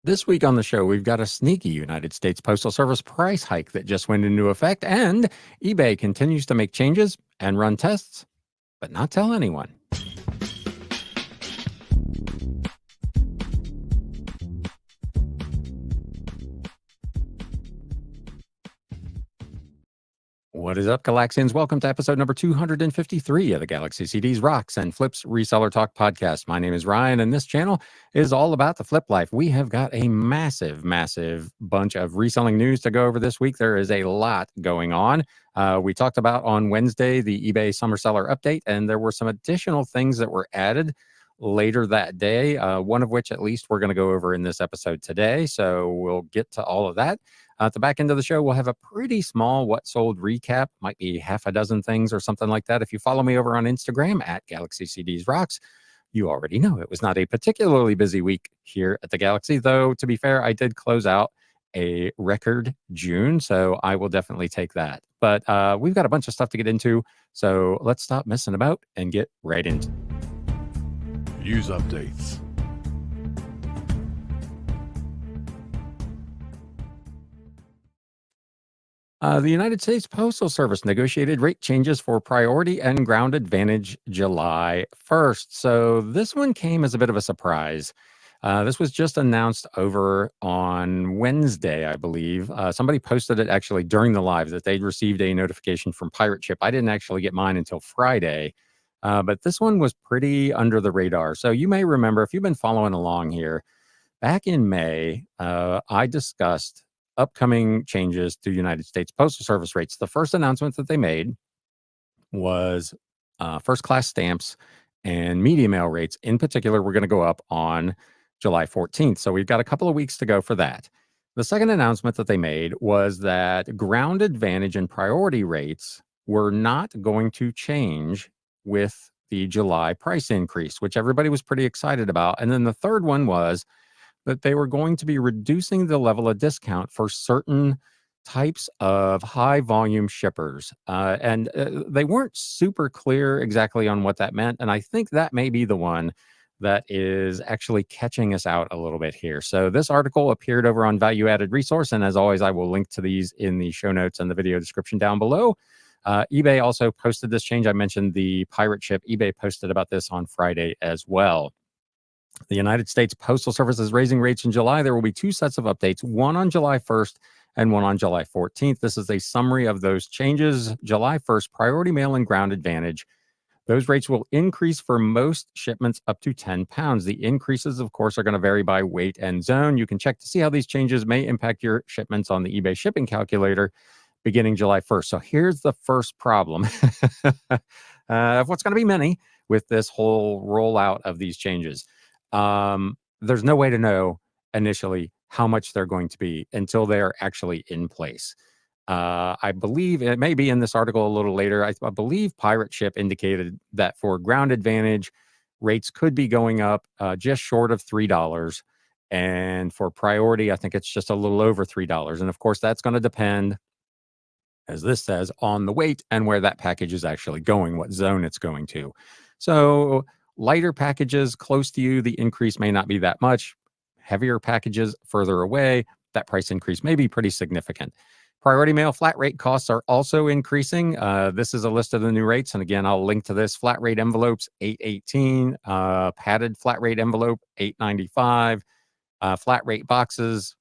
This week on the show, we've got a sneaky United States Postal Service price hike that just went into effect, and eBay continues to make changes and run tests, but not tell anyone. What is up, Galaxians? Welcome to episode number 253 of the Galaxy CDs Rocks and Flips Reseller Talk podcast. My name is Ryan, and this channel is all about the flip life. We have got a massive bunch of reselling news to go over this week. There is a lot going on. We talked about on Wednesday the eBay Summer Seller Update, and there were some additional things that were added later that day, one of which at least we're going to go over in this episode today. So we'll get to all of that. At the back end of the show, we'll have a pretty small what sold recap, might be half a dozen things or something like that. If you follow me over on Instagram at Galaxy CDs Rocks, you already know it was not a particularly busy week here at the Galaxy, though, to be fair, I did close out a record June, so I will definitely take that. But we've got a bunch of stuff to get into, so let's stop messing about and get right into it. News updates. The United States Postal Service negotiated rate changes for Priority and Ground Advantage July 1st. So this one came as a bit of a surprise. This was just announced over on Wednesday, I believe. Somebody posted it actually during the live that they'd received a notification from Pirate Ship. I didn't actually get mine until Friday, but this one was pretty under the radar. So you may remember, if you've been following along here, back in May, I discussed upcoming changes to United States Postal Service rates. The first announcement that they made was first class stamps and media mail rates in particular were going to go up on July 14th. So we've got a couple of weeks to go for that. The second announcement that they made was that Ground Advantage and Priority rates were not going to change with the July price increase, which everybody was pretty excited about. And then the third one was that they were going to be reducing the level of discount for certain types of high volume shippers. And they weren't super clear exactly on what that meant. And I think that may be the one that is actually catching us out a little bit here. So this article appeared over on Value Added Resource. And as always, I will link to these in the show notes and the video description down below. eBay also posted this change. I mentioned the pirate ship. eBay posted about this on Friday as well. The United States Postal Service is raising rates in July. There will be two sets of updates, one on July 1st and one on July 14th. This is a summary of those changes. July 1st, Priority Mail and Ground Advantage. Those rates will increase for most shipments up to 10 pounds. The increases, of course, are going to vary by weight and zone. You can check to see how these changes may impact your shipments on the eBay shipping calculator beginning July 1st. So here's the first problem of what's going to be many with this whole rollout of these changes. There's no way to know initially how much they're going to be until they're actually in place. I believe it may be in this article a little later. I believe Pirate Ship indicated that for Ground Advantage, rates could be going up just short of $3. And for Priority, I think it's just a little over $3. And of course, that's going to depend, as this says, on the weight and where that package is actually going, what zone it's going to. So lighter packages close to you, the increase may not be that much. Heavier packages further away, that price increase may be pretty significant. Priority mail flat rate costs are also increasing. This is a list of the new rates. And again, I'll link to this. Flat rate envelopes, $8.18. Padded flat rate envelope, $8.95. Flat rate boxes,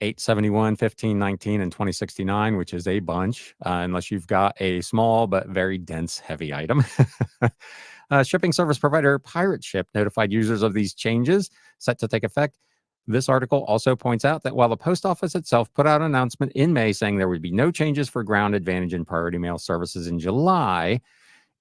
$8.71, $15.19, and $20.69, which is a bunch, unless you've got a small but very dense, heavy item. Shipping service provider Pirate Ship notified users of these changes set to take effect. This article also points out that while the post office itself put out an announcement in May saying there would be no changes for Ground Advantage and Priority Mail services in July,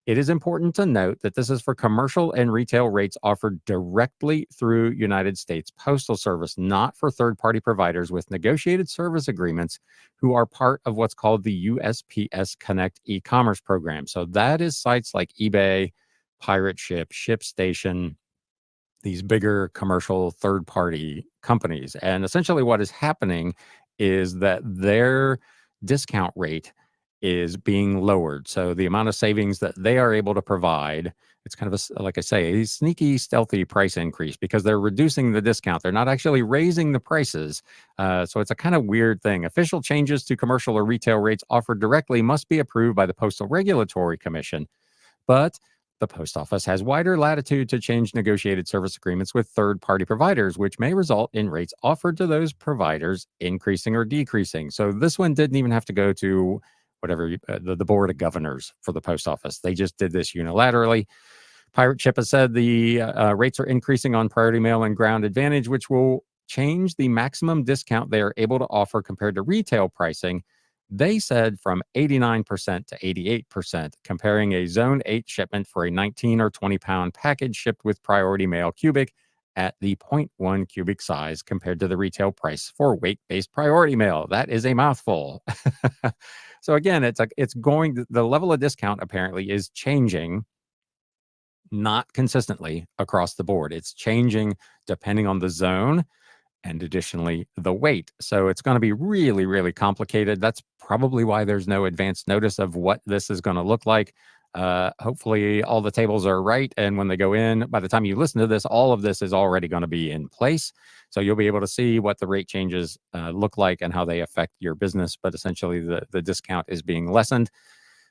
it is important to note that this is for commercial and retail rates offered directly through United States Postal Service, not for third-party providers with negotiated service agreements who are part of what's called the USPS Connect e-commerce program. So that is sites like eBay, Pirate Ship, ShipStation, these bigger commercial third-party companies. And essentially what is happening is that their discount rate is being lowered. So the amount of savings that they are able to provide it's kind of like I say, a sneaky, stealthy price increase because they're reducing the discount. They're not actually raising the prices. So it's a kind of weird thing. Official changes to commercial or retail rates offered directly must be approved by the Postal Regulatory Commission. But the post office has wider latitude to change negotiated service agreements with third-party providers, which may result in rates offered to those providers increasing or decreasing. So this one didn't even have to go to whatever the board of governors for the post office. They just did this unilaterally. Pirate Ship has said the rates are increasing on Priority Mail and Ground Advantage, which will change the maximum discount they are able to offer compared to retail pricing. They said from 89% to 88%, comparing a Zone 8 shipment for a 19 or 20 pound package shipped with Priority Mail Cubic at the zero 0.1 cubic size compared to the retail price for weight-based Priority Mail. That is a mouthful. So again, the level of discount apparently is changing, not consistently across the board. It's changing depending on the zone and additionally the weight. So it's going to be really, really complicated. That's probably why there's no advance notice of what this is going to look like. Hopefully all the tables are right. And when they go in, by the time you listen to this, all of this is already going to be in place. So you'll be able to see what the rate changes look like and how they affect your business. But essentially the discount is being lessened.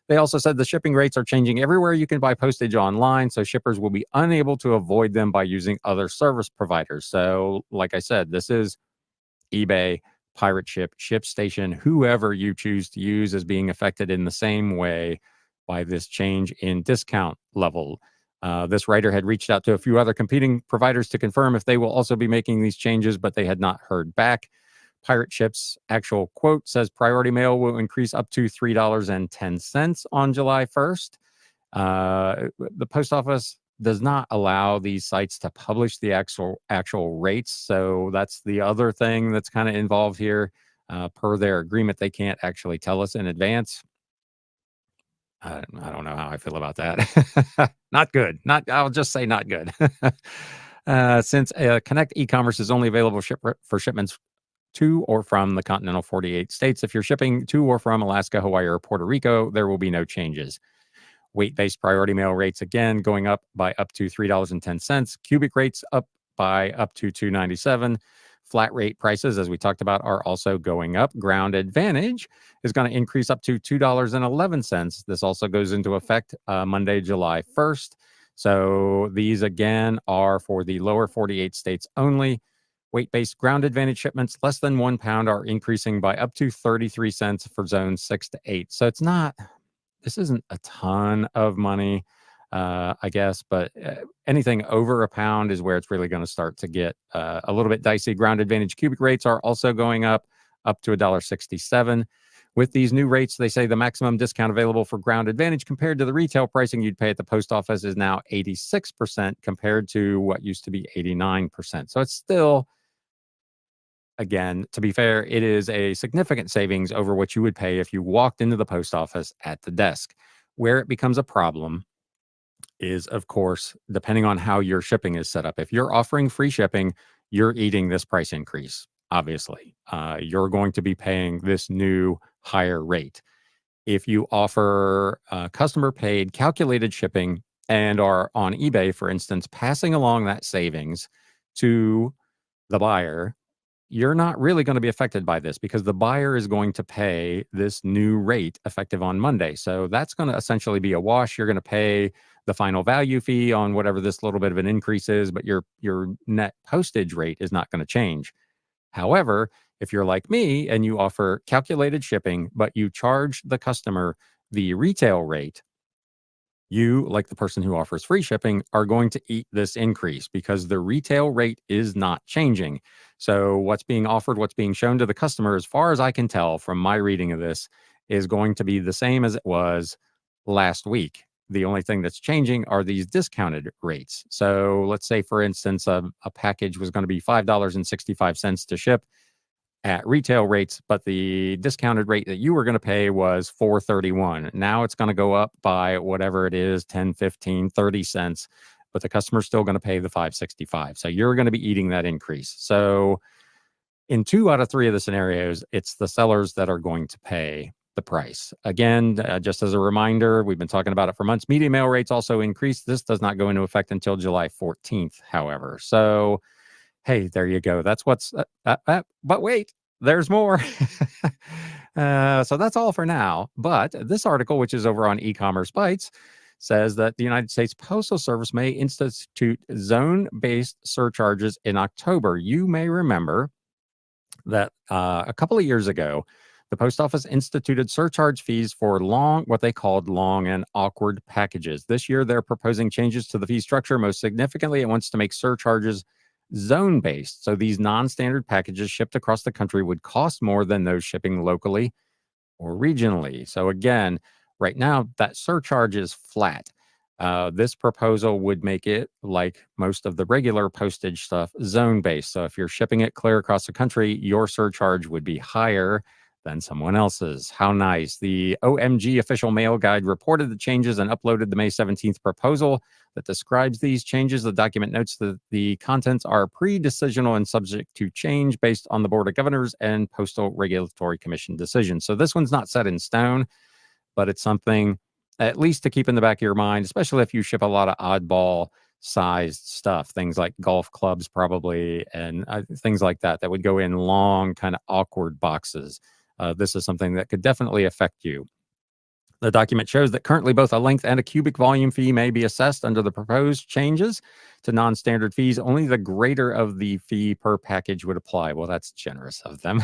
They also said the shipping rates are changing everywhere you can buy postage online, so shippers will be unable to avoid them by using other service providers. So, like I said, this is eBay, Pirate Ship, ShipStation, whoever you choose to use is being affected in the same way by this change in discount level. This writer had reached out to a few other competing providers to confirm if they will also be making these changes, but they had not heard back. Pirate Ship's actual quote says Priority Mail will increase up to $3.10 on July 1st. The post office does not allow these sites to publish the actual rates. So that's the other thing that's kind of involved here. Per their agreement, they can't actually tell us in advance. I don't know how I feel about that. Not good. I'll just say not good. Since Connect e-commerce is only available for shipments to or from the continental 48 states. If you're shipping to or from Alaska, Hawaii, or Puerto Rico, there will be no changes. Weight-based Priority Mail rates, again, going up by up to $3.10. Cubic rates up by up to $2.97. Flat rate prices, as we talked about, are also going up. Ground Advantage is going to increase up to $2.11. This also goes into effect Monday, July 1st. So these, again, are for the lower 48 states only. Weight-based Ground Advantage shipments less than 1 pound are increasing by up to 33 cents for zones 6 to 8. So this isn't a ton of money, I guess, but anything over a pound is where it's really going to start to get a little bit dicey. Ground Advantage cubic rates are also going up to $1.67. With these new rates, they say the maximum discount available for Ground Advantage compared to the retail pricing you'd pay at the post office is now 86% compared to what used to be 89%. So it's still, again, to be fair, it is a significant savings over what you would pay if you walked into the post office at the desk. Where it becomes a problem is, of course, depending on how your shipping is set up. If you're offering free shipping, you're eating this price increase, obviously. You're going to be paying this new higher rate. If you offer customer paid calculated shipping and are on eBay, for instance, passing along that savings to the buyer, you're not really going to be affected by this because the buyer is going to pay this new rate effective on Monday. So that's going to essentially be a wash. You're going to pay the final value fee on whatever this little bit of an increase is, but your net postage rate is not going to change. However, if you're like me and you offer calculated shipping, but you charge the customer the retail rate, you, like the person who offers free shipping, are going to eat this increase because the retail rate is not changing. So what's being offered, what's being shown to the customer, as far as I can tell from my reading of this, is going to be the same as it was last week. The only thing that's changing are these discounted rates. So let's say, for instance, a package was going to be $5.65 to ship at retail rates, but the discounted rate that you were going to pay was $4.31. Now it's going to go up by whatever it is, 10, 15, 30 cents, but the customer's still going to pay the $5.65. So you're going to be eating that increase. So in 2 out of 3 of the scenarios, it's the sellers that are going to pay the price. Again, just as a reminder, we've been talking about it for months. Media mail rates also increased. This does not go into effect until July 14th, however. So, hey, there you go. That's what's, but wait, there's more. So that's all for now. But this article, which is over on e-commerce bites, says that the United States Postal Service may institute zone-based surcharges in October. You may remember that a couple of years ago, the post office instituted surcharge fees for what they called long and awkward packages. This year, they're proposing changes to the fee structure. Most significantly, it wants to make surcharges zone-based. So these non-standard packages shipped across the country would cost more than those shipping locally or regionally. So again, right now, that surcharge is flat. This proposal would make it, like most of the regular postage stuff, zone-based. So if you're shipping it clear across the country, your surcharge would be higher than someone else's. How nice. The OMG official mail guide reported the changes and uploaded the May 17th proposal that describes these changes. The document notes that the contents are pre-decisional and subject to change based on the Board of Governors and Postal Regulatory Commission decisions. So this one's not set in stone, but it's something at least to keep in the back of your mind, especially if you ship a lot of oddball sized stuff, things like golf clubs probably, and things like that, that would go in long, kind of awkward boxes. This is something that could definitely affect you. The document shows that currently both a length and a cubic volume fee may be assessed under the proposed changes to non-standard fees. Only the greater of the fee per package would apply. Well, that's generous of them.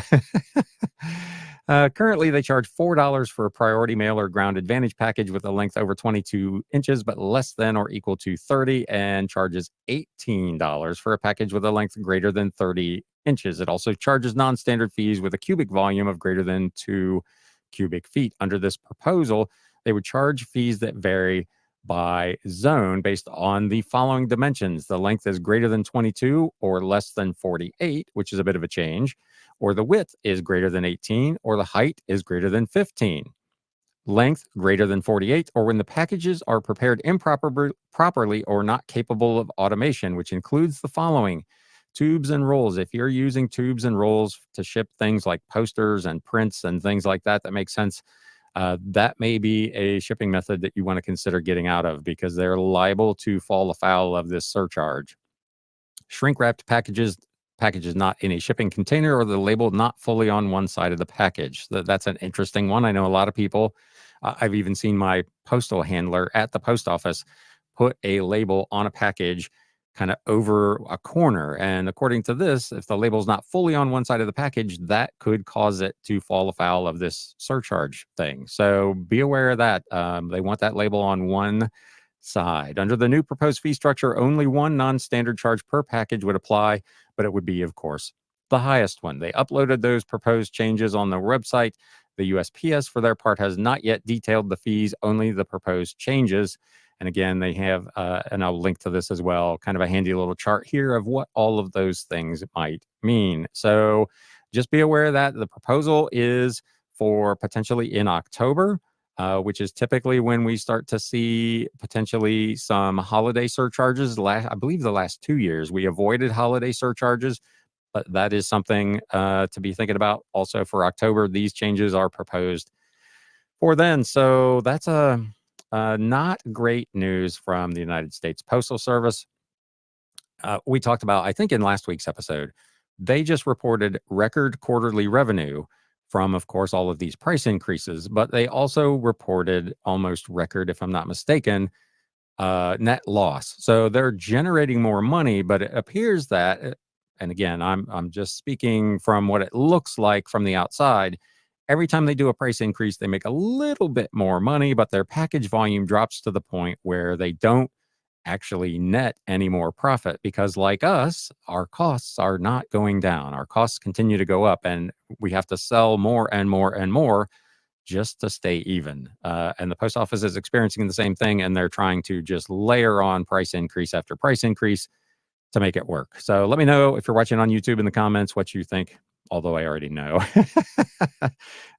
Currently, they charge $4 for a priority mail or ground advantage package with a length over 22 inches, but less than or equal to 30, and charges $18 for a package with a length greater than 30 inches. It also charges non-standard fees with a cubic volume of greater than 2 cubic feet. Under this proposal, they would charge fees that vary by zone based on the following dimensions. The length is greater than 22 or less than 48, which is a bit of a change, or the width is greater than 18, or the height is greater than 15. Length greater than 48, or when the packages are prepared properly or not capable of automation, which includes the following: tubes and rolls. If you're using tubes and rolls to ship things like posters and prints and things like that, that makes sense. That may be a shipping method that you want to consider getting out of, because they're liable to fall afoul of this surcharge. Shrink wrapped packages not in a shipping container, or the label not fully on one side of the package. That's an interesting one. I know a lot of people, I've even seen my postal handler at the post office put a label on a package kind of over a corner. And according to this, if the label's not fully on one side of the package, that could cause it to fall afoul of this surcharge thing. So be aware of that. They want that label on one side. Under the new proposed fee structure, only one non-standard charge per package would apply, but it would be, of course, the highest one. They uploaded those proposed changes on their website. The USPS, for their part, has not yet detailed the fees, only the proposed changes. And again, they have, and I'll link to this as well, kind of a handy little chart here of what all of those things might mean. So just be aware that the proposal is for potentially in October, which is typically when we start to see potentially some holiday surcharges. I believe the last 2 years we avoided holiday surcharges, but that is something to be thinking about also for October. These changes are proposed for then. So that's not great news from the United States Postal Service. We talked about, I think in last week's episode, they just reported record quarterly revenue from, of course, all of these price increases, but they also reported almost record, if I'm not mistaken, net loss. So they're generating more money, but it appears that, and again, I'm just speaking from what it looks like from the outside. Every time they do a price increase, they make a little bit more money, but their package volume drops to the point where they don't actually net any more profit, because like us, our costs are not going down. Our costs continue to go up, and we have to sell more and more and more just to stay even. And the post office is experiencing the same thing, and they're trying to just layer on price increase after price increase to make it work. So let me know if you're watching on YouTube in the comments what you think, although I already know,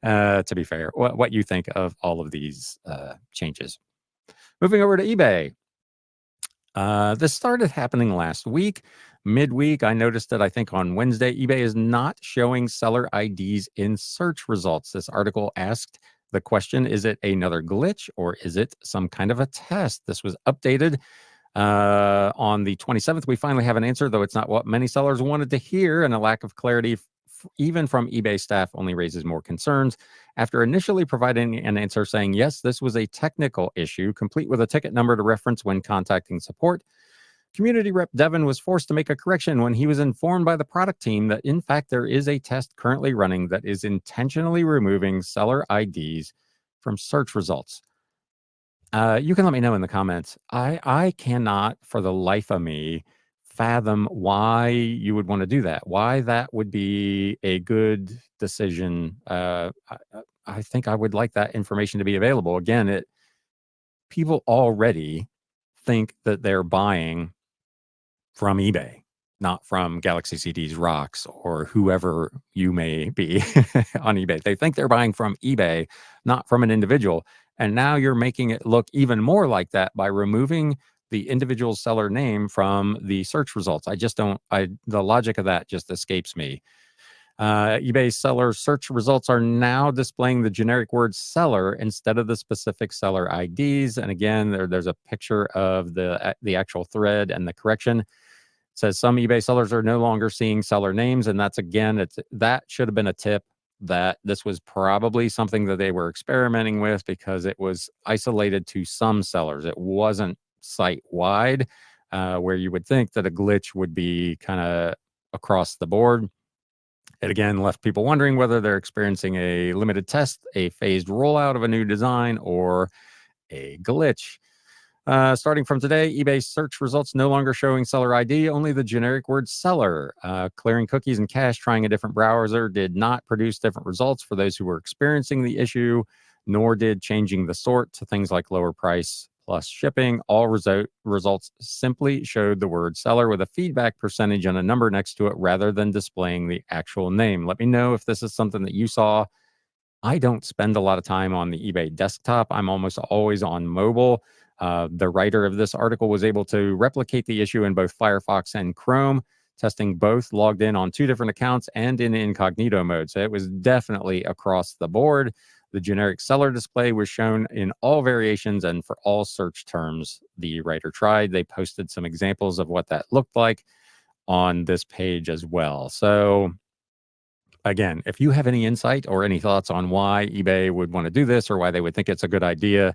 to be fair, what you think of all of these changes. Moving over to eBay. This started happening last week. Midweek, I noticed that I think on Wednesday, eBay is not showing seller IDs in search results. This article asked The question, is it another glitch or is it some kind of a test? This was updated on the 27th. We finally have an answer, though it's not what many sellers wanted to hear, and a lack of clarity even from eBay staff only raises more concerns. After initially providing an answer saying, yes, this was a technical issue, complete with a ticket number to reference when contacting support, community rep Devin was forced to make a correction when he was informed by the product team that, in fact, there is a test currently running that is intentionally removing seller IDs from search results. You can let me know in the comments. I cannot, for the life of me, fathom why you would want to do that. Why that would be a good decision. I think I would like that information to be available. Again, people already think that they're buying from eBay, not from Galaxy CDs Rocks or whoever you may be on eBay. They think they're buying from eBay, not from an individual. And now you're making it look even more like that by removing the individual seller name from the search results. I just don't, the logic of that just escapes me. eBay seller search results are now displaying the generic word seller instead of the specific seller IDs. And again, there's a picture of the actual thread and the correction. It says some eBay sellers are no longer seeing seller names, and that's, again, that should have been a tip that this was probably something that they were experimenting with because it was isolated to some sellers. It wasn't site-wide, where you would think that a glitch would be kind of across the board. It again left people wondering whether they're experiencing a limited test, a phased rollout of a new design, or a glitch. Starting from today, eBay search results no longer showing seller ID, only the generic word seller. Clearing cookies and cache, trying a different browser did not produce different results for those who were experiencing the issue, nor did changing the sort to things like lower price plus shipping. All results simply showed the word seller with a feedback percentage and a number next to it rather than displaying the actual name. Let me know if this is something that you saw. I don't spend a lot of time on the eBay desktop. I'm almost always on mobile. The writer of this article was able to replicate the issue in both Firefox and Chrome, testing both logged in on 2 different accounts and in incognito mode. So it was definitely across the board. The generic seller display was shown in all variations and for all search terms the writer tried. They posted some examples of what that looked like on this page as well. So again, if you have any insight or any thoughts on why eBay would want to do this or why they would think it's a good idea,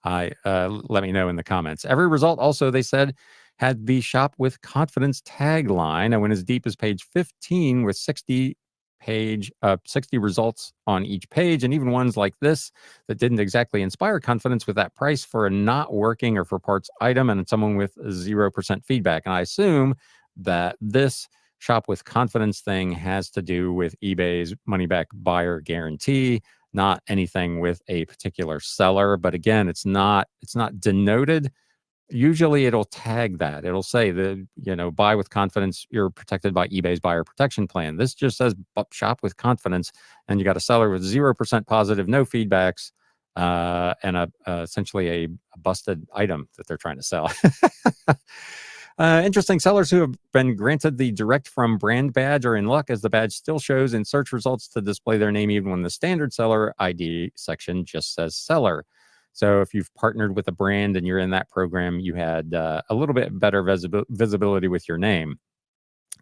let me know in the comments. Every result also, they said, had the shop with confidence tagline. I went as deep as page 15 with 60 results on each page, and even ones like this that didn't exactly inspire confidence with that price for a not working or for parts item and someone with 0% feedback. And I assume that this shop with confidence thing has to do with eBay's money back buyer guarantee, not anything with a particular seller. But again, it's not denoted. Usually it'll tag that. It'll say buy with confidence, you're protected by eBay's buyer protection plan. This just says shop with confidence, and you got a seller with 0% positive, no feedbacks, and essentially a busted item that they're trying to sell. Interesting. Sellers who have been granted the direct from brand badge are in luck, as the badge still shows in search results to display their name even when the standard seller ID section just says seller. So if you've partnered with a brand and you're in that program, you had a little bit better visibility with your name.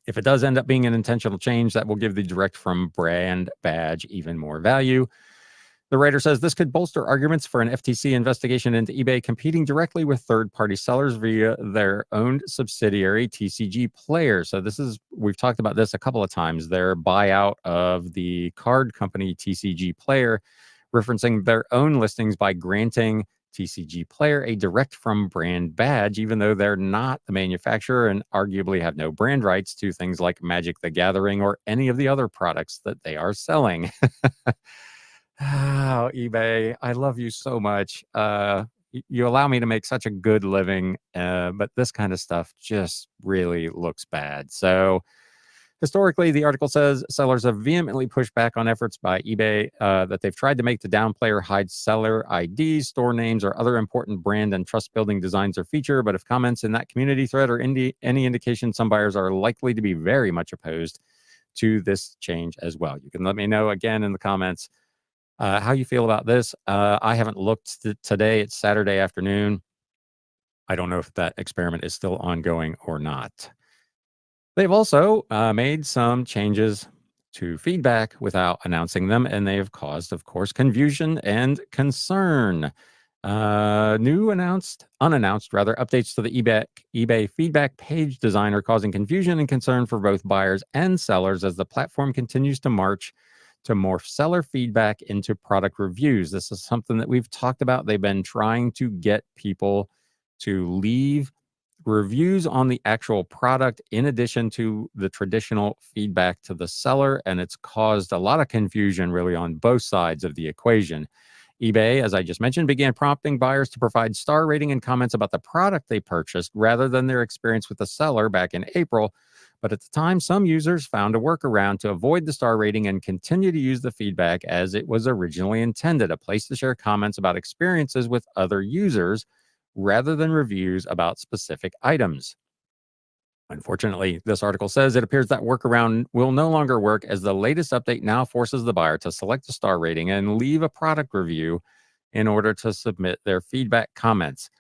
If it does end up being an intentional change, that will give the direct from brand badge even more value. The writer says this could bolster arguments for an FTC investigation into eBay competing directly with third-party sellers via their own subsidiary, TCG Player. So we've talked about this a couple of times, their buyout of the card company TCG Player, referencing their own listings by granting TCG Player a direct from brand badge, even though they're not the manufacturer and arguably have no brand rights to things like Magic the Gathering or any of the other products that they are selling. Oh, eBay, I love you so much. You allow me to make such a good living, but this kind of stuff just really looks bad. So historically, the article says sellers have vehemently pushed back on efforts by eBay that they've tried to make the down player hide seller IDs, store names, or other important brand and trust building designs or feature. But if comments in that community thread or any indication, some buyers are likely to be very much opposed to this change as well. You can let me know again in the comments. How you feel about this? I haven't looked today. It's Saturday afternoon. I don't know if that experiment is still ongoing or not. They've also made some changes to feedback without announcing them, and they have caused, of course, confusion and concern. Unannounced rather, updates to the eBay feedback page design are causing confusion and concern for both buyers and sellers as the platform continues to march to morph seller feedback into product reviews. This is something that we've talked about. They've been trying to get people to leave reviews on the actual product in addition to the traditional feedback to the seller, and it's caused a lot of confusion really on both sides of the equation. eBay, as I just mentioned, began prompting buyers to provide star rating and comments about the product they purchased rather than their experience with the seller back in April. But at the time, some users found a workaround to avoid the star rating and continue to use the feedback as it was originally intended, a place to share comments about experiences with other users rather than reviews about specific items. Unfortunately, this article says it appears that workaround will no longer work as the latest update now forces the buyer to select a star rating and leave a product review in order to submit their feedback comments.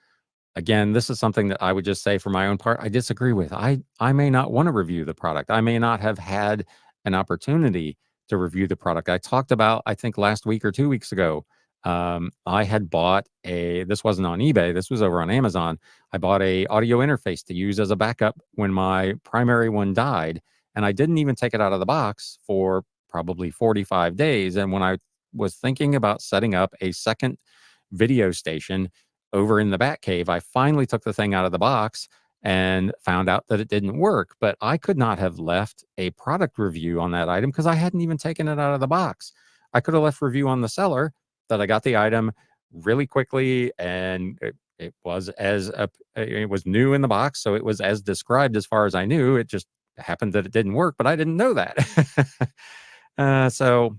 Again, this is something that I would just say for my own part, I disagree with. I may not want to review the product. I may not have had an opportunity to review the product. I talked about, I think last week or 2 weeks ago, I had bought this wasn't on eBay, this was over on Amazon. I bought a audio interface to use as a backup when my primary one died, and I didn't even take it out of the box for probably 45 days. And when I was thinking about setting up a second video station over in the Bat Cave, I finally took the thing out of the box and found out that it didn't work. But I could not have left a product review on that item because I hadn't even taken it out of the box. I could have left review on the seller that I got the item really quickly, and it was it was new in the box, so it was as described as far as I knew. It just happened that it didn't work, but I didn't know that. So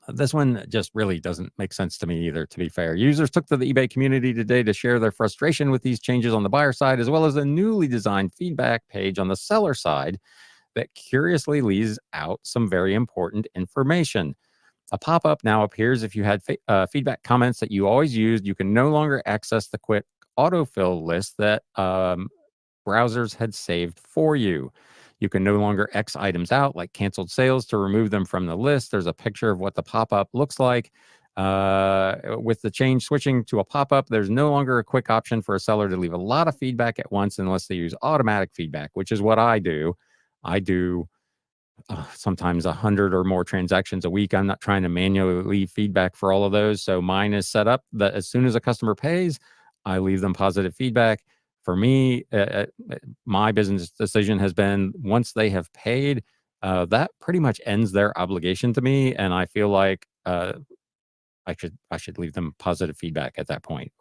this one just really doesn't make sense to me either, to be fair. Users took to the eBay community today to share their frustration with these changes on the buyer side, as well as a newly designed feedback page on the seller side that curiously leaves out some very important information. A pop-up now appears if you had feedback comments that you always used. You can no longer access the quick autofill list that browsers had saved for you. You can no longer X items out, like canceled sales, to remove them from the list. There's a picture of what the pop-up looks like. With the change switching to a pop-up, there's no longer a quick option for a seller to leave a lot of feedback at once unless they use automatic feedback, which is what I do. I do sometimes 100 or more transactions a week. I'm not trying to manually leave feedback for all of those. So mine is set up that as soon as a customer pays, I leave them positive feedback. For me, my business decision has been once they have paid, that pretty much ends their obligation to me, and I feel like I should leave them positive feedback at that point.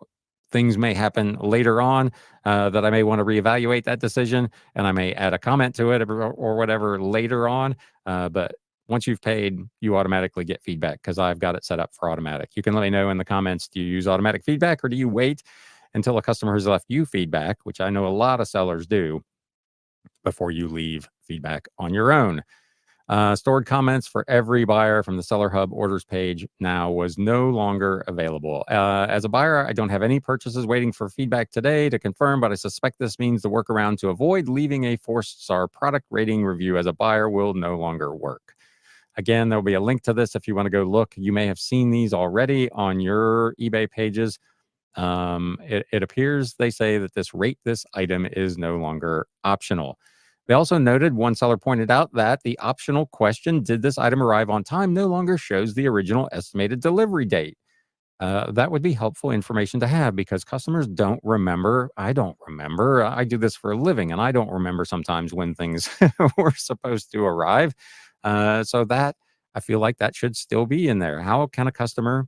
Things may happen later on that I may want to reevaluate that decision, and I may add a comment to it or whatever later on. But once you've paid, you automatically get feedback because I've got it set up for automatic. You can let me know in the comments, do you use automatic feedback or do you wait until a customer has left you feedback, which I know a lot of sellers do, before you leave feedback on your own? Stored comments for every buyer from the Seller Hub orders page now was no longer available. As a buyer, I don't have any purchases waiting for feedback today to confirm, but I suspect this means the workaround to avoid leaving a 4-star product rating review as a buyer will no longer work. Again, there'll be a link to this if you want to go look. You may have seen these already on your eBay pages. It appears they say that this rate this item is no longer optional. They also noted, one seller pointed out that the optional question, did this item arrive on time, no longer shows the original estimated delivery date. That would be helpful information to have because customers don't remember. I don't remember. I do this for a living and I don't remember sometimes when things were supposed to arrive. So that I feel like that should still be in there. How can a customer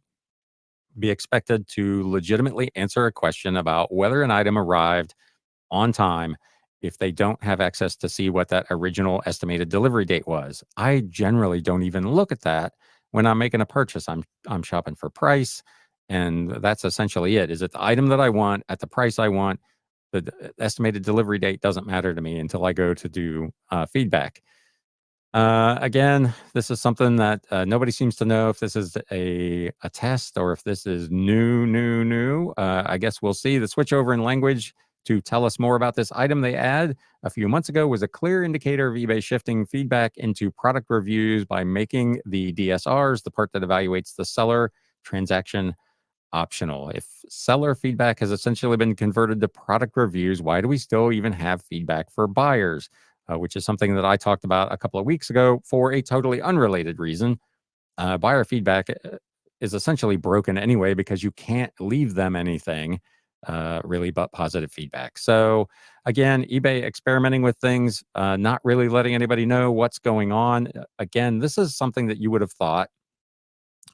be expected to legitimately answer a question about whether an item arrived on time if they don't have access to see what that original estimated delivery date was? I generally don't even look at that when I'm making a purchase. I'm shopping for price, and that's essentially it. Is it the item that I want at the price I want? The estimated delivery date doesn't matter to me until I go to do feedback. Again, this is something that nobody seems to know if this is a test or if this is new. I guess we'll see. The switch over in language to tell us more about this item they add a few months ago was a clear indicator of eBay shifting feedback into product reviews by making the DSRs, the part that evaluates the seller transaction, optional. If seller feedback has essentially been converted to product reviews, why do we still even have feedback for buyers? Which is something that I talked about a couple of weeks ago for a totally unrelated reason. Buyer feedback is essentially broken anyway because you can't leave them anything really but positive feedback. So, again, eBay experimenting with things, not really letting anybody know what's going on. Again, this is something that you would have thought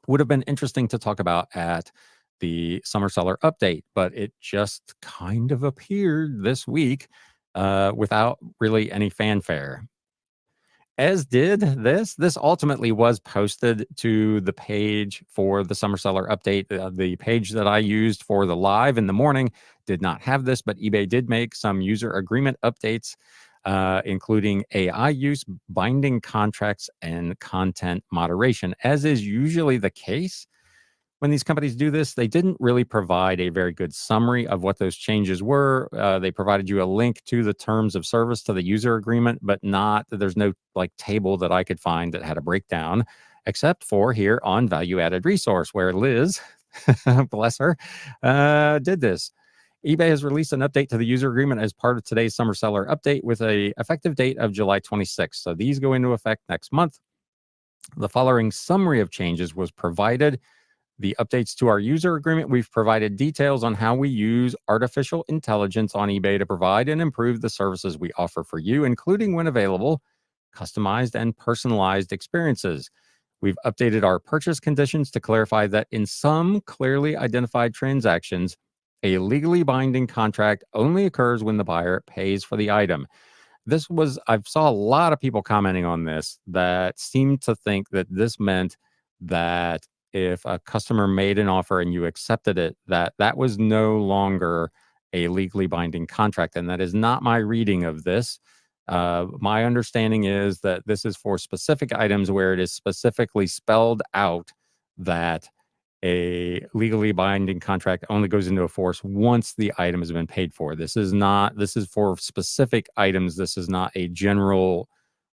would have been interesting to talk about at the summer seller update, but it just kind of appeared this week without really any fanfare. As did this. This ultimately was posted to the page for the summer seller update. The page that I used for the live in the morning did not have this, but eBay did make some user agreement updates, including AI use, binding contracts, and content moderation. As is usually the case when these companies do this, they didn't really provide a very good summary of what those changes were. They provided you a link to the terms of service to the user agreement, but not there's no like table that I could find that had a breakdown, except for here on value added resource where Liz, bless her, did this. eBay has released an update to the user agreement as part of today's summer seller update with a effective date of July 26th. So these go into effect next month. The following summary of changes was provided. The updates to our user agreement, we've provided details on how we use artificial intelligence on eBay to provide and improve the services we offer for you, including, when available, customized and personalized experiences. We've updated our purchase conditions to clarify that in some clearly identified transactions, a legally binding contract only occurs when the buyer pays for the item. I saw a lot of people commenting on this that seemed to think that this meant that if a customer made an offer and you accepted it, that was no longer a legally binding contract. And that is not my reading of this. My understanding is that this is for specific items where it is specifically spelled out that a legally binding contract only goes into force once the item has been paid for. This is for specific items. This is not a general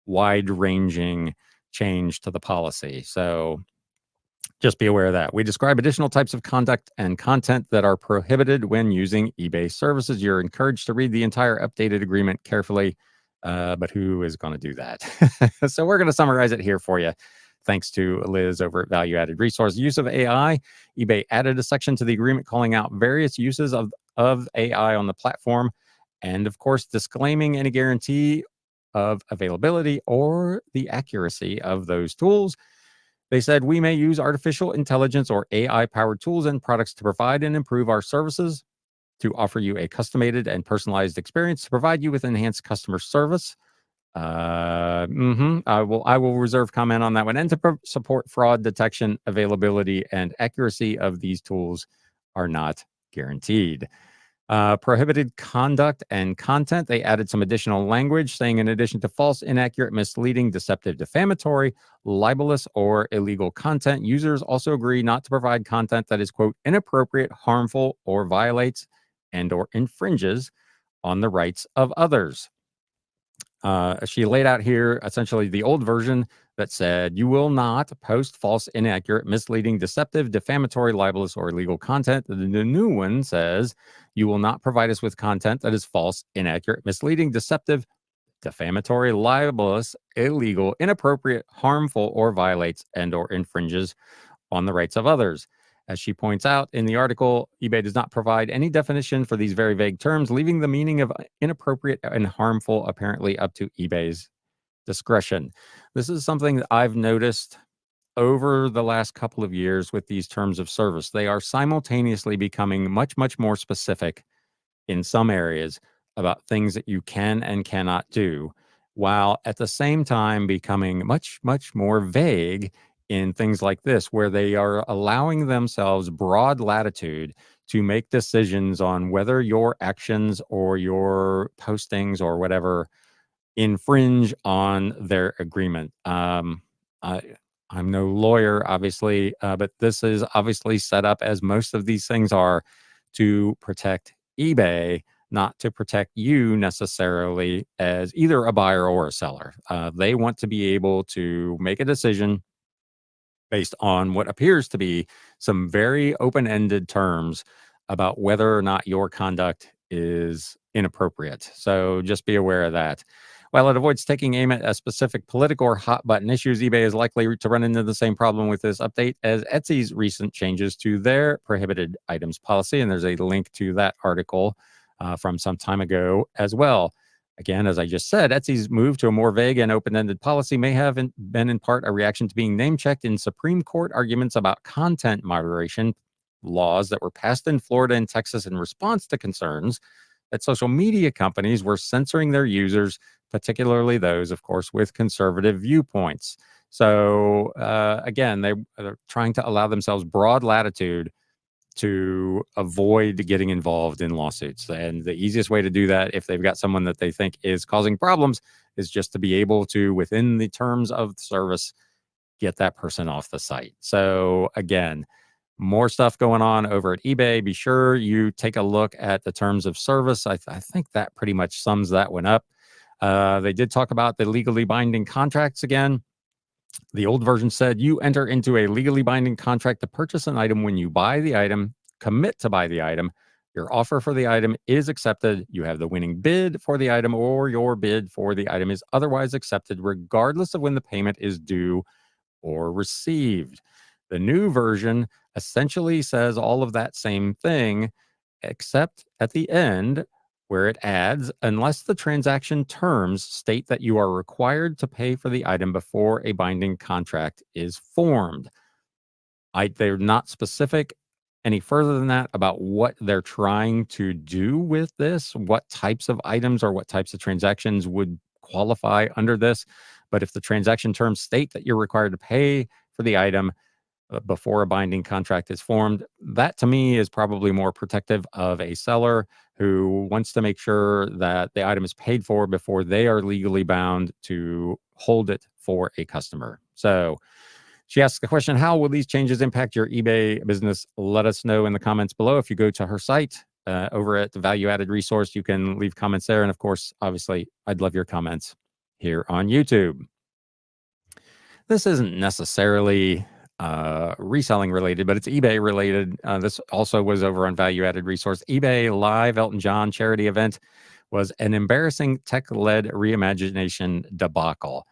wide ranging change to the policy. So just be aware of that. We describe additional types of conduct and content that are prohibited when using eBay services. You're encouraged to read the entire updated agreement carefully, but who is going to do that? So we're going to summarize it here for you. Thanks to Liz over at Value Added Resource. Use of AI. eBay added a section to the agreement calling out various uses of AI on the platform. And of course, disclaiming any guarantee of availability or the accuracy of those tools. They said we may use artificial intelligence or AI-powered tools and products to provide and improve our services, to offer you a customized and personalized experience, to provide you with enhanced customer service. I will reserve comment on that one, and to support fraud detection. Availability and accuracy of these tools are not guaranteed. Prohibited conduct and content. They added some additional language saying, in addition to false, inaccurate, misleading, deceptive, defamatory, libelous, or illegal content, users also agree not to provide content that is, quote, inappropriate, harmful, or violates and or infringes on the rights of others. She laid out here essentially the old version that said, you will not post false, inaccurate, misleading, deceptive, defamatory, libelous, or illegal content. The new one says, you will not provide us with content that is false, inaccurate, misleading, deceptive, defamatory, libelous, illegal, inappropriate, harmful, or violates and or infringes on the rights of others. As she points out in the article, eBay does not provide any definition for these very vague terms, leaving the meaning of inappropriate and harmful apparently up to eBay's discretion. This is something that I've noticed over the last couple of years with these terms of service. They are simultaneously becoming much, much more specific in some areas about things that you can and cannot do, while at the same time becoming much, much more vague in things like this, where they are allowing themselves broad latitude to make decisions on whether your actions or your postings or whatever infringe on their agreement. I, I'm no lawyer, obviously, but this is obviously set up, as most of these things are, to protect eBay, not to protect you necessarily as either a buyer or a seller. They want to be able to make a decision based on what appears to be some very open-ended terms about whether or not your conduct is inappropriate. So just be aware of that. While it avoids taking aim at a specific political or hot button issues, eBay is likely to run into the same problem with this update as Etsy's recent changes to their prohibited items policy. And there's a link to that article from some time ago as well. Again, as I just said, Etsy's move to a more vague and open-ended policy may have been in part a reaction to being name-checked in Supreme Court arguments about content moderation laws that were passed in Florida and Texas in response to concerns that social media companies were censoring their users, particularly those, of course, with conservative viewpoints. So again, they're trying to allow themselves broad latitude to avoid getting involved in lawsuits. And the easiest way to do that, if they've got someone that they think is causing problems, is just to be able to, within the terms of the service, get that person off the site. So again, more stuff going on over at eBay. Be sure you take a look at the terms of service. I think that pretty much sums that one up. They did talk about the legally binding contracts again. The old version said you enter into a legally binding contract to purchase an item when you buy the item, commit to buy the item. Your offer for the item is accepted. You have the winning bid for the item, or your bid for the item is otherwise accepted, regardless of when the payment is due or received. The new version essentially says all of that same thing, except at the end, where it adds, unless the transaction terms state that you are required to pay for the item before a binding contract is formed. They're not specific any further than that about what they're trying to do with this, what types of items or what types of transactions would qualify under this. But if the transaction terms state that you're required to pay for the item before a binding contract is formed, that to me is probably more protective of a seller who wants to make sure that the item is paid for before they are legally bound to hold it for a customer. So she asks the question, how will these changes impact your eBay business? Let us know in the comments below. If you go to her site over at the Value Added Resource, you can leave comments there. And of course, obviously, I'd love your comments here on YouTube. This isn't necessarily reselling related, but it's eBay related. This also was over on Value Added Resource. eBay Live Elton John charity event was an embarrassing tech-led reimagination debacle.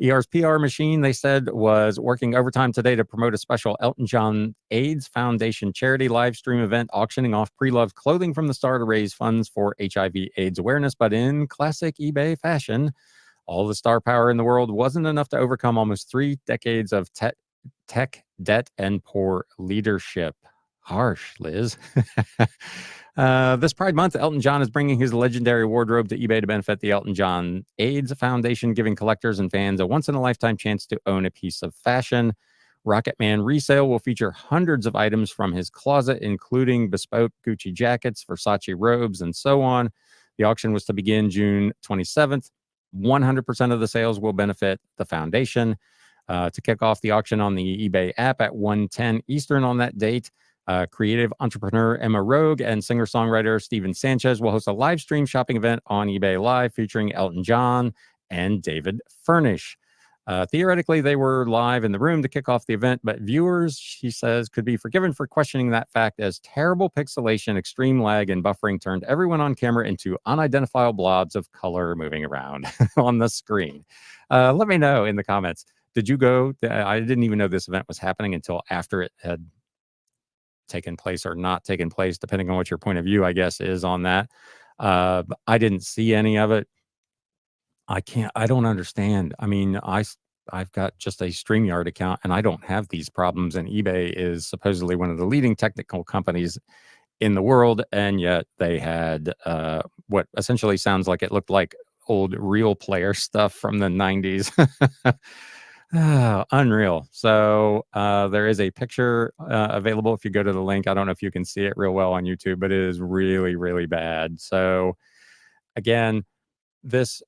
ER's PR machine, they said, was working overtime today to promote a special Elton John AIDS Foundation charity live stream event auctioning off pre-loved clothing from the star to raise funds for HIV/AIDS awareness. But in classic eBay fashion, all the star power in the world wasn't enough to overcome almost 3 decades of tech debt and poor leadership. Harsh, Liz. This Pride Month, Elton John is bringing his legendary wardrobe to eBay to benefit the Elton John AIDS Foundation, giving collectors and fans a once-in-a-lifetime chance to own a piece of fashion. Rocketman Resale will feature hundreds of items from his closet, including bespoke Gucci jackets, Versace robes, and so on. The auction was to begin June 27th. 100% of the sales will benefit the foundation. To kick off the auction on the eBay app at 1:10 Eastern on that date, creative entrepreneur Emma Rogue and singer-songwriter Steven Sanchez will host a live stream shopping event on eBay Live featuring Elton John and David Furnish. Theoretically, they were live in the room to kick off the event, but viewers, she says, could be forgiven for questioning that fact, as terrible pixelation, extreme lag, and buffering turned everyone on camera into unidentifiable blobs of color moving around on the screen. Let me know in the comments. Did you go? I didn't even know this event was happening until after it had taken place or not taken place, depending on what your point of view, I guess, is on that. I didn't see any of it. I don't understand. I mean, I've got just a StreamYard account and I don't have these problems. And eBay is supposedly one of the leading technical companies in the world. And yet they had what essentially sounds like it looked like old Real Player stuff from the 90s. Unreal. So there is a picture available if you go to the link. I don't know if you can see it real well on YouTube, but it is really, really bad. So again, this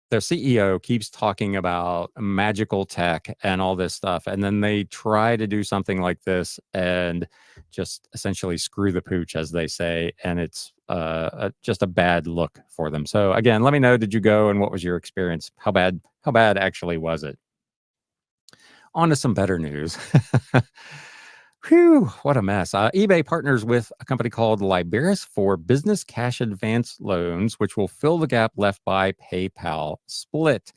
their CEO keeps talking about magical tech and all this stuff, and then they try to do something like this and just essentially screw the pooch, as they say, and it's just a bad look for them. So again, let me know, did you go and what was your experience? How bad actually was it? On to some better news. Whew, what a mess. eBay partners with a company called Liberis for business cash advance loans, which will fill the gap left by PayPal split.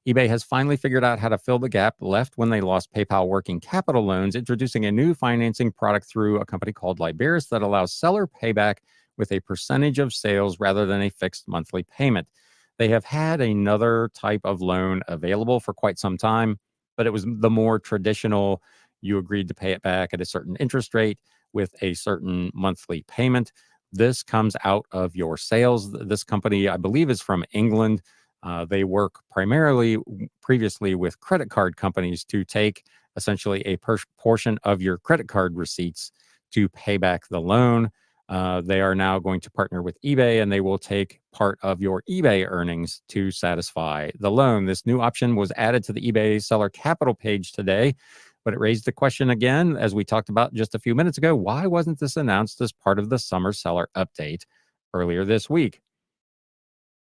eBay has finally figured out how to fill the gap left when they lost PayPal working capital loans, introducing a new financing product through a company called Liberis that allows seller payback with a percentage of sales rather than a fixed monthly payment. They have had another type of loan available for quite some time, but it was the more traditional. You agreed to pay it back at a certain interest rate with a certain monthly payment. This comes out of your sales. This company, I believe, is from England. They work primarily previously with credit card companies to take essentially a portion of your credit card receipts to pay back the loan. They are now going to partner with eBay, and they will take part of your eBay earnings to satisfy the loan. This new option was added to the eBay seller capital page today, but it raised the question again, as we talked about just a few minutes ago, why wasn't this announced as part of the summer seller update earlier this week?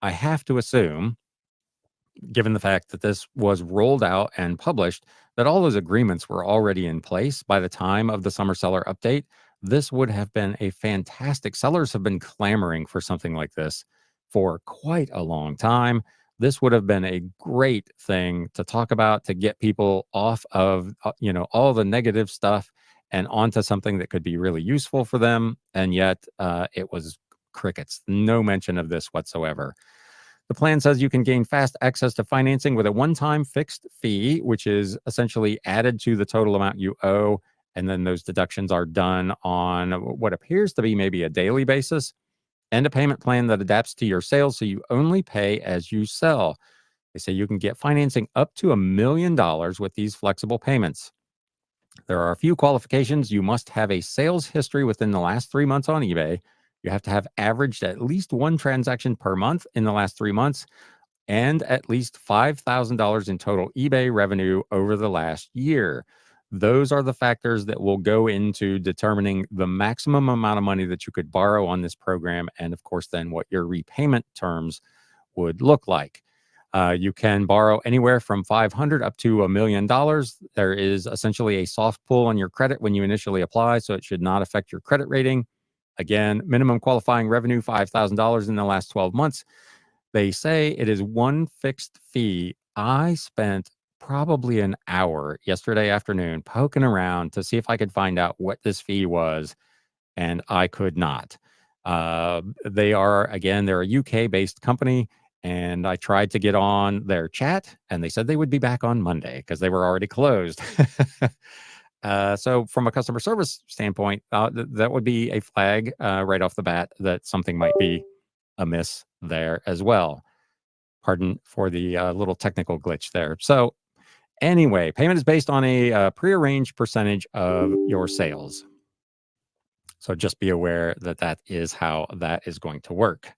I have to assume, given the fact that this was rolled out and published, that all those agreements were already in place by the time of the summer seller update. This would have been a fantastic. Sellers have been clamoring for something like this for quite a long time. This would have been a great thing to talk about to get people off of all the negative stuff and onto something that could be really useful for them. And yet it was crickets. No mention of this whatsoever. The plan says you can gain fast access to financing with a one-time fixed fee, which is essentially added to the total amount you owe. And then those deductions are done on what appears to be maybe a daily basis, and a payment plan that adapts to your sales so you only pay as you sell. They say you can get financing up to $1 million with these flexible payments. There are a few qualifications. You must have a sales history within the last 3 months on eBay. You have to have averaged at least one transaction per month in the last 3 months, and at least $5,000 in total eBay revenue over the last year. Those are the factors that will go into determining the maximum amount of money that you could borrow on this program, and of course, then what your repayment terms would look like. You can borrow anywhere from $500 up to $1 million. There is essentially a soft pull on your credit when you initially apply, so it should not affect your credit rating. Again, minimum qualifying revenue, $5,000 in the last 12 months. They say it is one fixed fee. I spent probably an hour yesterday afternoon poking around to see if I could find out what this fee was, and I could not. They're a UK-based company, and I tried to get on their chat, and they said they would be back on Monday because they were already closed. So from a customer service standpoint, that would be a flag right off the bat that something might be amiss there as well. Pardon for the little technical glitch there. So anyway, payment is based on a prearranged percentage of your sales. So just be aware that that is how that is going to work.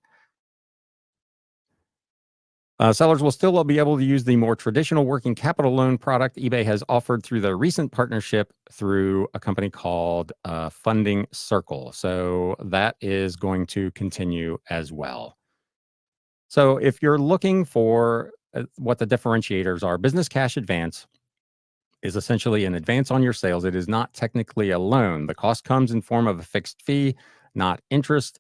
Sellers will still be able to use the more traditional working capital loan product eBay has offered through their recent partnership through a company called Funding Circle. So that is going to continue as well. So if you're looking for what the differentiators are, business cash advance is essentially an advance on your sales. It is not technically a loan. The cost comes in form of a fixed fee, not interest.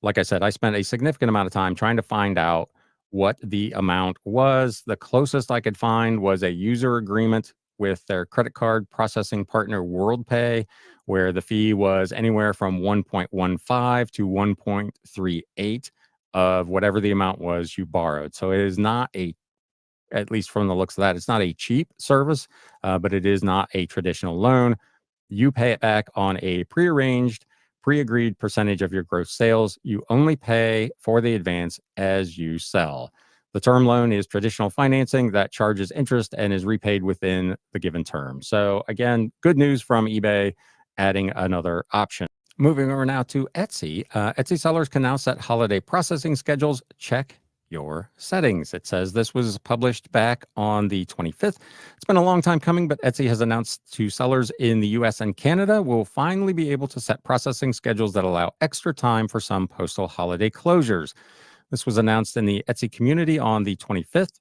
Like I said, I spent a significant amount of time trying to find out what the amount was. The closest I could find was a user agreement with their credit card processing partner, WorldPay, where the fee was anywhere from 1.15 to 1.38 of whatever the amount was you borrowed. So it is not at least from the looks of that, it's not a cheap service, but it is not a traditional loan. You pay it back on a prearranged, pre-agreed percentage of your gross sales. You only pay for the advance as you sell. The term loan is traditional financing that charges interest and is repaid within the given term. So again, good news from eBay adding another option. Moving over now to Etsy. Etsy sellers can now set holiday processing schedules. Check your settings. It says this was published back on the 25th. It's been a long time coming, but Etsy has announced to sellers in the US and Canada will finally be able to set processing schedules that allow extra time for some postal holiday closures. This was announced in the Etsy community on the 25th,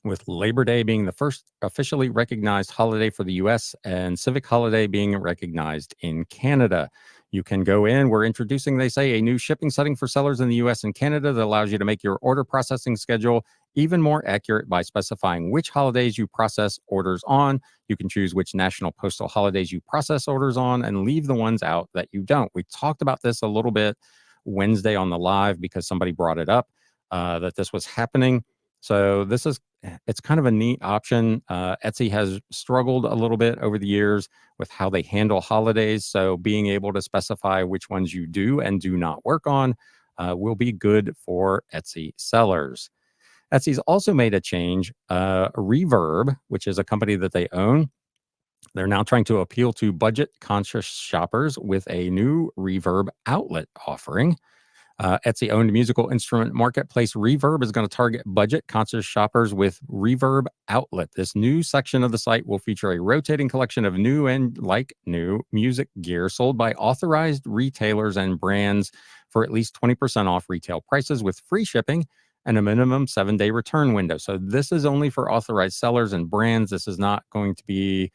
with Labor Day being the first officially recognized holiday for the US and Civic Holiday being recognized in Canada. You can go in. We're introducing, they say, a new shipping setting for sellers in the US and Canada that allows you to make your order processing schedule even more accurate by specifying which holidays you process orders on. You can choose which national postal holidays you process orders on and leave the ones out that you don't. We talked about this a little bit Wednesday on the live because somebody brought it up that this was happening. So it's kind of a neat option. Etsy has struggled a little bit over the years with how they handle holidays. So being able to specify which ones you do and do not work on will be good for Etsy sellers. Etsy's also made a change. Reverb, which is a company that they own, they're now trying to appeal to budget conscious shoppers with a new Reverb outlet offering. Etsy owned musical instrument marketplace Reverb is going to target budget conscious shoppers with Reverb Outlet. This new section of the site will feature a rotating collection of new and like new music gear sold by authorized retailers and brands for at least 20% off retail prices with free shipping and a minimum 7-day return window. So this is only for authorized sellers and brands. This is not going to be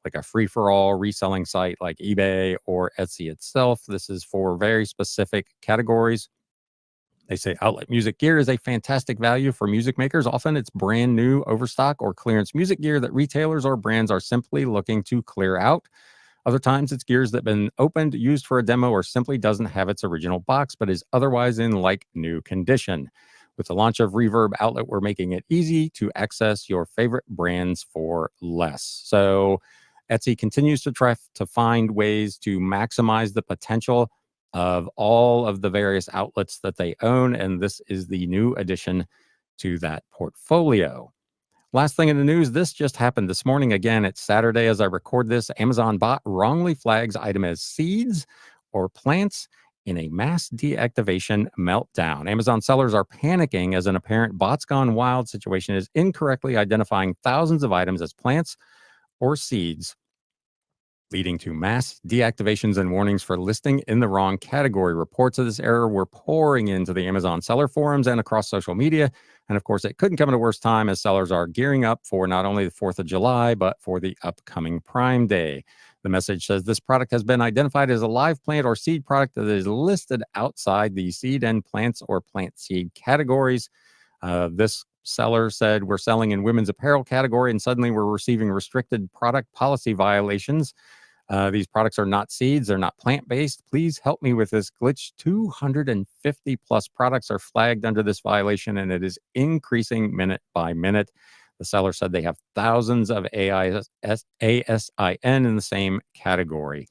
like a free-for-all reselling site like eBay or Etsy itself. This is for very specific categories. They say outlet music gear is a fantastic value for music makers. Often it's brand new, overstock, or clearance music gear that retailers or brands are simply looking to clear out. Other times it's gears that have been opened, used for a demo, or simply doesn't have its original box, but is otherwise in like new condition. With the launch of Reverb Outlet, we're making it easy to access your favorite brands for less. So Etsy continues to try to find ways to maximize the potential of all of the various outlets that they own, and this is the new addition to that portfolio. Last thing in the news, this just happened this morning. Again, it's Saturday as I record this. Amazon bot wrongly flags item as seeds or plants in a mass deactivation meltdown. Amazon sellers are panicking as an apparent bots gone wild situation is incorrectly identifying thousands of items as plants or seeds, leading to mass deactivations and warnings for listing in the wrong category. Reports of this error were pouring into the Amazon seller forums and across social media. And of course, it couldn't come at a worse time as sellers are gearing up for not only the 4th of July, but for the upcoming Prime Day. The message says this product has been identified as a live plant or seed product that is listed outside the seed and plants or plant seed categories. This seller said, we're selling in women's apparel category and suddenly we're receiving restricted product policy violations. These products are not seeds. They're not plant-based. Please help me with this glitch. 250 plus products are flagged under this violation, and it is increasing minute by minute. The seller said they have thousands of ASIN in the same category.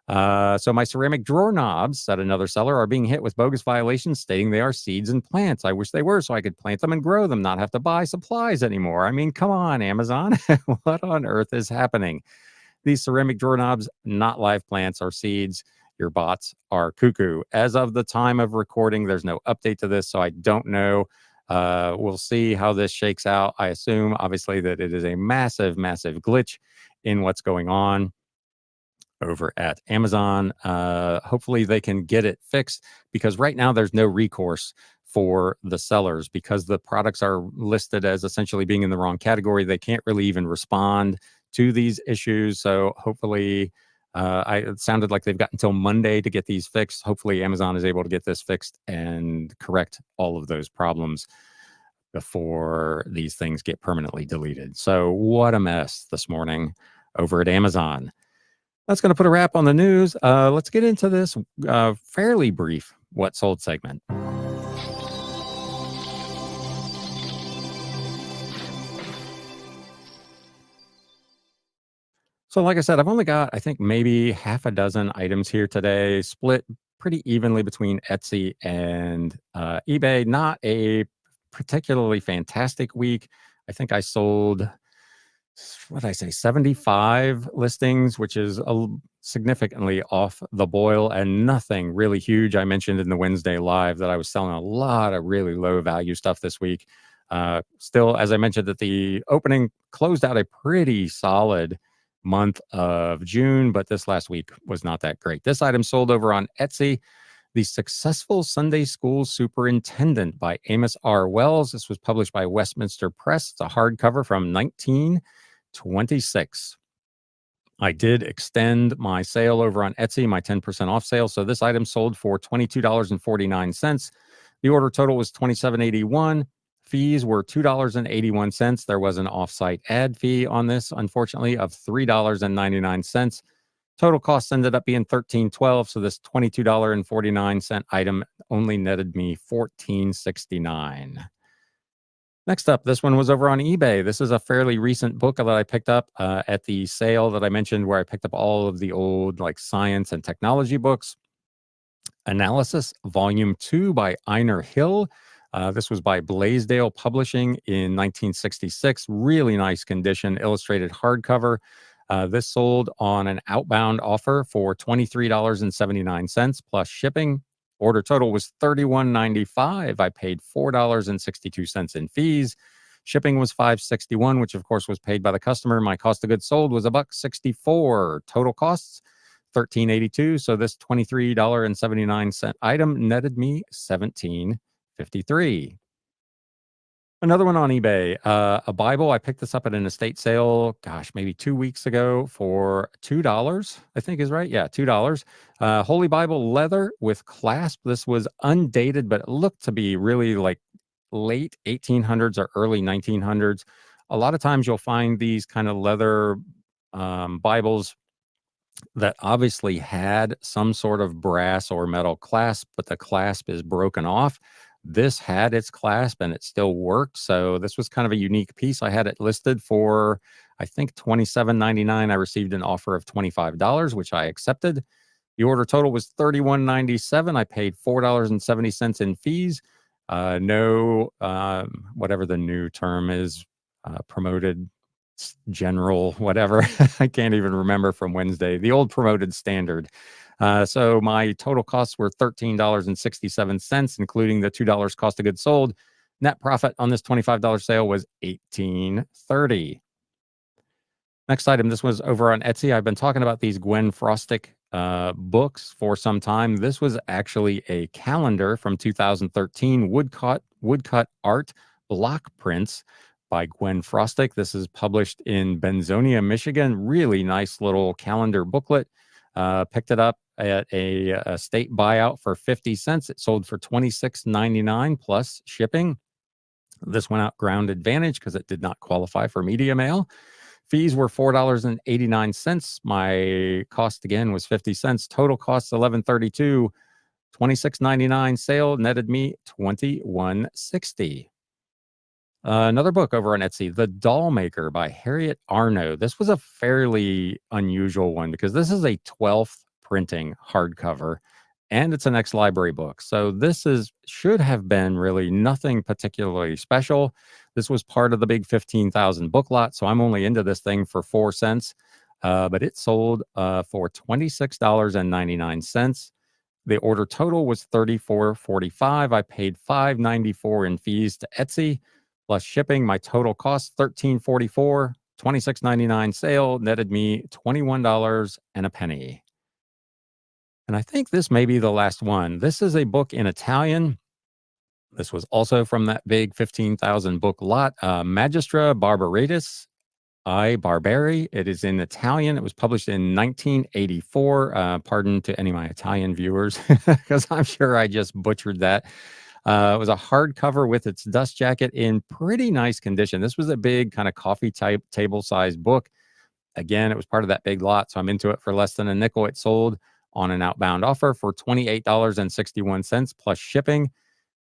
So my ceramic drawer knobs, said another seller, are being hit with bogus violations stating they are seeds and plants. I wish they were so I could plant them and grow them, not have to buy supplies anymore. I mean, come on, Amazon. What on earth is happening? These ceramic drawer knobs, not live plants or seeds. Your bots are cuckoo. As of the time of recording, there's no update to this, so I don't know. We'll see how this shakes out. I assume, obviously, that it is a massive, massive glitch in what's going on over at Amazon. Hopefully they can get it fixed because right now there's no recourse for the sellers because the products are listed as essentially being in the wrong category. They can't really even respond to these issues. So hopefully, it sounded like they've got until Monday to get these fixed. Hopefully Amazon is able to get this fixed and correct all of those problems before these things get permanently deleted. So what a mess this morning over at Amazon. That's going to put a wrap on the news. Let's get into this fairly brief What Sold segment. So like I said, I've only got, I think, maybe half a dozen items here today, split pretty evenly between Etsy and eBay. Not a particularly fantastic week. I think I sold, what did I say, 75 listings, which is significantly off the boil and nothing really huge. I mentioned in the Wednesday live that I was selling a lot of really low value stuff this week. Still, as I mentioned at the opening, closed out a pretty solid month of June, but this last week was not that great. This item sold over on Etsy. The Successful Sunday School Superintendent by Amos R. Wells. This was published by Westminster Press. It's a hardcover from 1926. I did extend my sale over on Etsy, my 10% off sale. So this item sold for $22.49. The order total was $27.81. Fees were $2.81. There was an offsite ad fee on this, unfortunately, of $3.99. Total cost ended up being $13.12. So this $22.49 item only netted me $14.69. Next up, this one was over on eBay. This is a fairly recent book that I picked up at the sale that I mentioned, where I picked up all of the old like science and technology books. Analysis, Volume 2 by Einar Hill. This was by Blaisdell Publishing in 1966. Really nice condition, illustrated hardcover. This sold on an outbound offer for $23.79 plus shipping. Order total was $31.95. I paid $4.62 in fees. Shipping was $5.61, which of course was paid by the customer. My cost of goods sold was $1.64. Total costs $13.82. So this $23.79 item netted me $17.53. Another one on eBay, a Bible. I picked this up at an estate sale, gosh, maybe 2 weeks ago for $2, I think is right. Yeah, $2. Holy Bible leather with clasp. This was undated, but it looked to be really like late 1800s or early 1900s. A lot of times you'll find these kind of leather Bibles that obviously had some sort of brass or metal clasp, but the clasp is broken off. This had its clasp and it still worked. So this was kind of a unique piece. I had it listed for, I think, $27.99. I received an offer of $25, which I accepted. The order total was $31.97. I paid $4.70 in fees. No, whatever the new term is, promoted general, whatever. I can't even remember from Wednesday, the old promoted standard. So my total costs were $13.67, including the $2 cost of goods sold. Net profit on this $25 sale was $18.30. Next item, this was over on Etsy. I've been talking about these Gwen Frostic books for some time. This was actually a calendar from 2013, woodcut art block prints by Gwen Frostic. This is published in Benzonia, Michigan. Really nice little calendar booklet. Picked it up at a state buyout for 50 cents. It sold for $26.99 plus shipping. This went out ground advantage because it did not qualify for media mail. Fees were $4.89. My cost again was 50 cents. Total cost $11.32. $26.99 sale netted me $21.60. Another book over on Etsy, The Doll Maker by Harriet Arno. This was a fairly unusual one because this is a 12th printing hardcover and it's an ex-library book. So this should have been really nothing particularly special. This was part of the big 15,000 book lot. So I'm only into this thing for 4 cents, but it sold for $26.99. The order total was $34.45. I paid $5.94 in fees to Etsy. Plus shipping, my total cost $13.44, $26.99 sale netted me $21 and a penny. And I think this may be the last one. This is a book in Italian. This was also from that big 15,000 book lot, Magistra Barbaritas I Barbari. It is in Italian. It was published in 1984. Pardon to any of my Italian viewers, because I'm sure I just butchered that. It was a hardcover with its dust jacket in pretty nice condition. This was a big kind of coffee type table size book. Again, it was part of that big lot, so I'm into it for less than a nickel. It sold on an outbound offer for $28.61 plus shipping.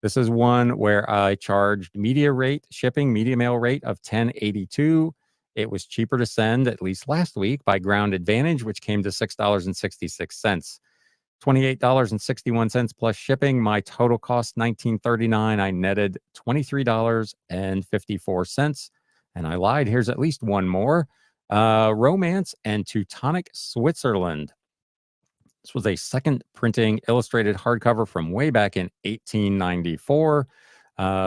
This is one where I charged media mail rate of $10.82. It was cheaper to send, at least last week, by Ground Advantage, which came to $6.66. $28.61 plus shipping. My total cost $19.39. I netted $23.54. And I lied. Here's at least one more. Romance and Teutonic Switzerland This was a second printing illustrated hardcover from way back in 1894.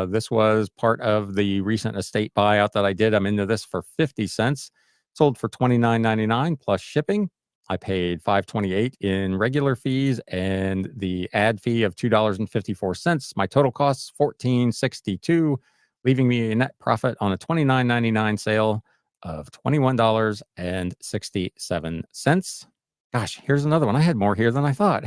This was part of the recent estate buyout that I did. I'm into this for 50 cents. Sold for $29.99 plus shipping. I paid $5.28 in regular fees and the ad fee of $2.54. My total costs $14.62, leaving me a net profit on a $29.99 sale of $21.67. Gosh, here's another one. I had more here than I thought.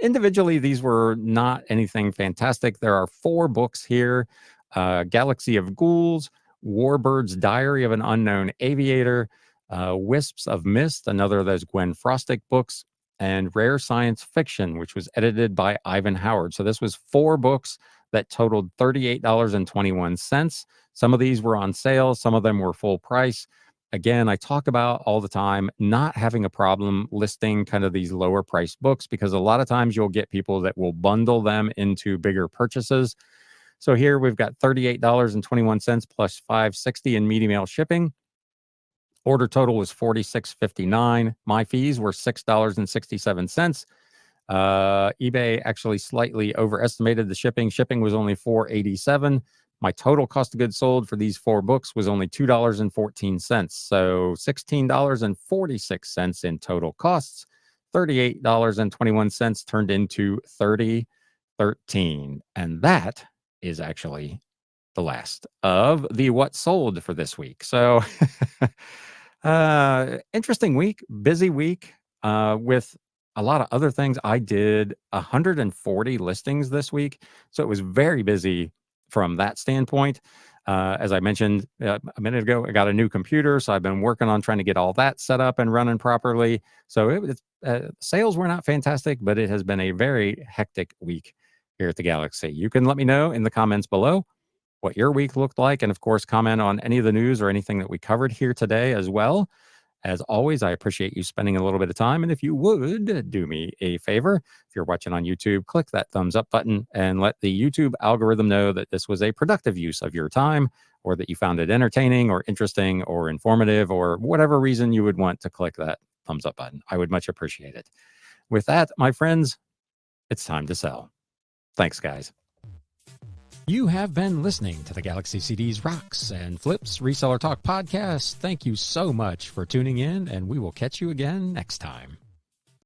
Individually, these were not anything fantastic. There are 4 books here: Galaxy of Ghouls, Warbird's Diary of an Unknown Aviator, Wisps of Mist, another of those Gwen Frostic books, and Rare Science Fiction, which was edited by Ivan Howard. So this was 4 books that totaled $38.21. Some of these were on sale, some of them were full price. Again, I talk about all the time not having a problem listing kind of these lower priced books, because a lot of times you'll get people that will bundle them into bigger purchases. So here we've got $38.21 plus $5.60 in media mail shipping. Order total was $46.59. My fees were $6.67. eBay actually slightly overestimated the shipping. Shipping was only $4.87. My total cost of goods sold for these 4 books was only $2.14. So $16.46 in total costs. $38.21 turned into $30.13. And that is actually the last of the what sold for this week. So interesting week, busy week, with a lot of other things. I did 140 listings this week, so it was very busy from that standpoint. As I mentioned a minute ago, I got a new computer, so I've been working on trying to get all that set up and running properly. So sales were not fantastic, but it has been a very hectic week here at the Galaxy. You can let me know in the comments below what your week looked like, and of course, comment on any of the news or anything that we covered here today as well. As always, I appreciate you spending a little bit of time. And if you would do me a favor, if you're watching on YouTube, click that thumbs up button and let the YouTube algorithm know that this was a productive use of your time, or that you found it entertaining or interesting or informative, or whatever reason you would want to click that thumbs up button. I would much appreciate it. With that, my friends, it's time to sell. Thanks, guys. You have been listening to the Galaxy CDs Rocks and Flips Reseller Talk podcast. Thank you so much for tuning in, and we will catch you again next time.